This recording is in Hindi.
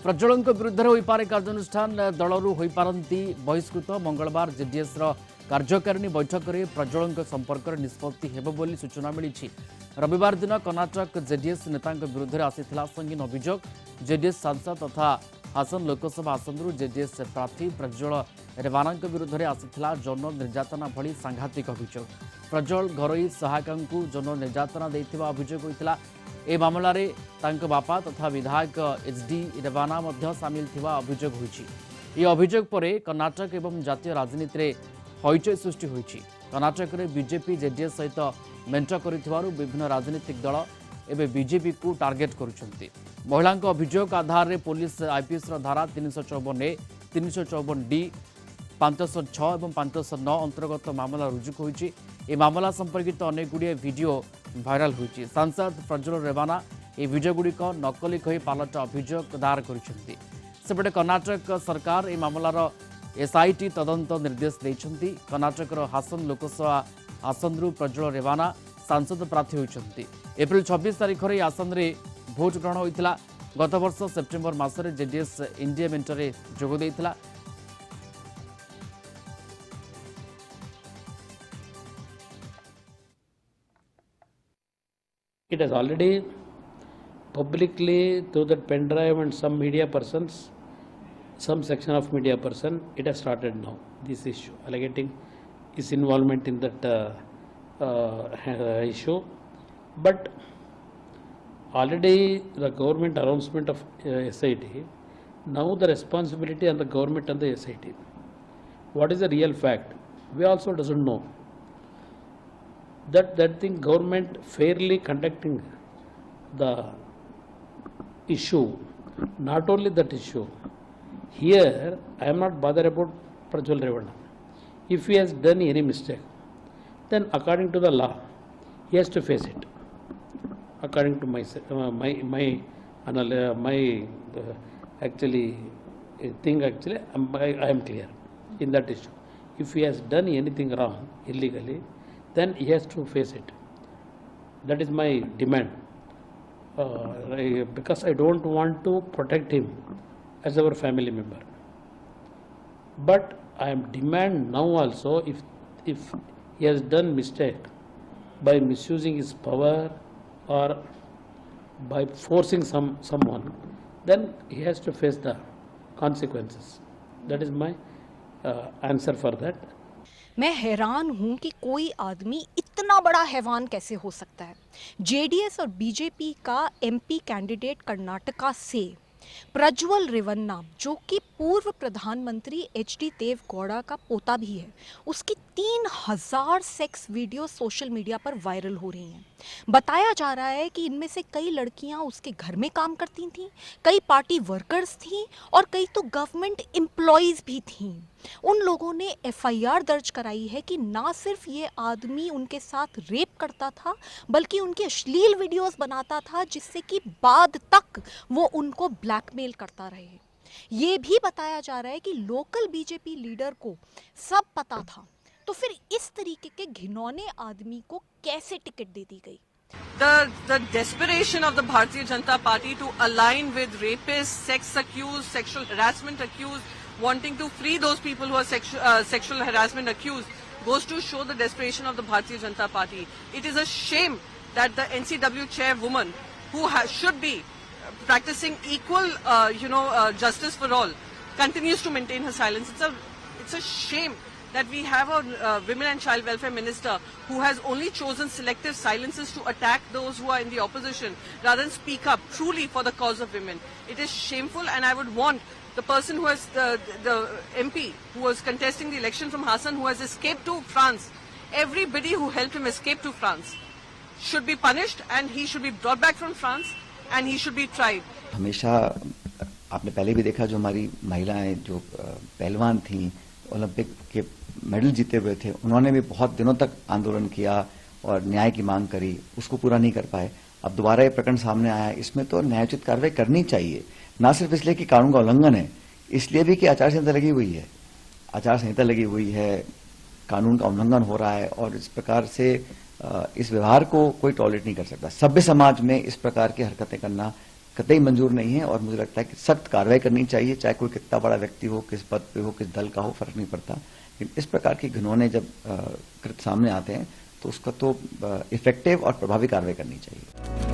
प्रज्वल विरुद्ध हो पारे कार्यानुष्ठान दलरू हो पारती बहिष्कृत मंगलवार जेडीएस कार्यकारिणी बैठक में प्रज्वल संपर्क निष्पत्ति होबोली सूचना मिली। रविवार दिन कर्नाटक जेडीएस नेता विरुद्ध आसीथिला संगीन अभियोग। जेडीएस सांसद तथा हासन लोकसभा आसनरू जेडीएस प्रार्थी प्रज्वल रेवाना विरुद्ध आसीथिला जौन निर्यातना भली सांघातिक अभियोग। प्रज्वल घरोई सहायिका जौन निर्यातना देथिबा अभियोग होइतिला। ए मामला रे तांको बापा तथा विधायक एचडी रेवाना मध्य सामिल थिबा अभियोग होइछि। ए अभियोग परे कर्नाटक एवं जातीय राजनीति रे हईचई सृष्टि होइछि। कर्नाटक रे बीजेपी जेडीएस सहित मेंट करिथिबारु विभिन्न राजनीतिक दल एबे बीजेपी को टार्गेट करुछन्ति। महिला अभियोग आधार रे पुलिस आईपीएस धारा 354 ए 354 डी 506 और 509 अंतर्गत मामला रुजु होइछि। ए मामला संपर्कित अनेक गुड़िए वीडियो भाइराल होइछि। सांसद प्रज्वल रेवाना ए वीडियो गुड़िक नकली कही पालट अभियोग दायर करिसेंति। सेपटे कर्नाटक सरकार ए मामलार एसआईटी तदंत निर्देश देइछन्ति। कर्नाटक हासन लोकसभा आसनरू प्रज्वल रेवाना सांसद प्रार्थी होइछन्ति। एप्रिल 26 तारिख रे आसन रे भोट ग्रहण होइतिला। गत वर्ष सेप्टेम्बर मासरे जेडीएस इंडिया मेंटरे जोग देइतिला। It has already publicly through that pen drive and some media persons, some section of media person, it has started now, this issue, alleging his involvement in that issue. But already the government announcement of SIT, now the responsibility on the government and the SIT. What is the real fact? We also doesn't know. That thing government fairly conducting the issue, not only that issue. Here I am not bothered about Prajwal Revanna. If he has done any mistake, then according to the law, he has to face it. According to my I am clear in that issue. If he has done anything wrong illegally, then he has to face it. That is my demand. Because I don't want to protect him as our family member. But I am demand now also, if he has done mistake by misusing his power or by forcing someone, then he has to face the consequences. That is my answer for that. मैं हैरान हूं कि कोई आदमी इतना बड़ा हैवान कैसे हो सकता है। जेडीएस और बीजेपी का एमपी कैंडिडेट कर्नाटका से प्रज्वल रेवन्ना, जो कि पूर्व प्रधानमंत्री एचडी देवगौड़ा का पोता भी है, उसकी 3000 सेक्स वीडियो सोशल मीडिया पर वायरल हो रही हैं। बताया जा रहा है कि इनमें से कई लड़कियां उसके घर में काम करती थीं, कई पार्टी वर्कर्स थीं और कई तो गवर्नमेंट एम्प्लॉयज़ भी थीं। उन लोगों ने एफआईआर दर्ज कराई है कि ना सिर्फ ये आदमी उनके साथ रेप करता था, बल्कि उनके अश्लील वीडियोस बनाता था, जिससे कि बाद तक वो उनको ब्लैकमेल करता रहे। ये भी बताया जा रहा है कि लोकल बीजेपी लीडर को सब पता था। तो फिर इस तरीके के घिनौने आदमी को कैसे टिकट दे दी गई? The desperation of the Bharatiya Janata Party to align with rapists, sex accused, sexual harassment accused, wanting to free those people who are sexual harassment accused, goes to show the desperation of the Bharatiya Janata Party. It is a shame that the NCW chairwoman, who should be practicing equal, justice for all, continues to maintain her silence. It's a shame that we have a women and child welfare minister who has only chosen selective silences to attack those who are in the opposition rather than speak up truly for the cause of women. It is shameful, and I would want the person who has the MP who was contesting the election from Hassan, who has escaped to France, everybody who helped him escape to France should be punished, and he should be brought back from France and he should be tried. हमेशा आपने पहले भी देखा, जो हमारी महिलाएं जो पहलवान थी, ओलंपिक के मेडल जीते हुए थे, उन्होंने भी बहुत दिनों तक आंदोलन किया और न्याय की मांग करी, उसको पूरा नहीं कर पाए। अब दोबारा ये प्रकरण सामने आया, इसमें तो न्यायोचित कार्रवाई करनी चाहिए, ना सिर्फ इसलिए कि कानून का उल्लंघन है, इसलिए भी कि आचार संहिता लगी हुई है। आचार संहिता लगी हुई है, कानून का उल्लंघन हो रहा है और इस प्रकार से इस व्यवहार को कोई टॉलरेट नहीं कर सकता। सभ्य समाज में इस प्रकार की हरकतें करना कतई मंजूर नहीं है और मुझे लगता है कि सख्त कार्रवाई करनी चाहिए, चाहे कोई कितना बड़ा व्यक्ति हो, किस पद पे हो, किस दल का हो, फर्क नहीं पड़ता। लेकिन इस प्रकार के घिनौने जब कृत्य सामने आते हैं तो उसका तो इफेक्टिव और प्रभावी कार्रवाई करनी चाहिए।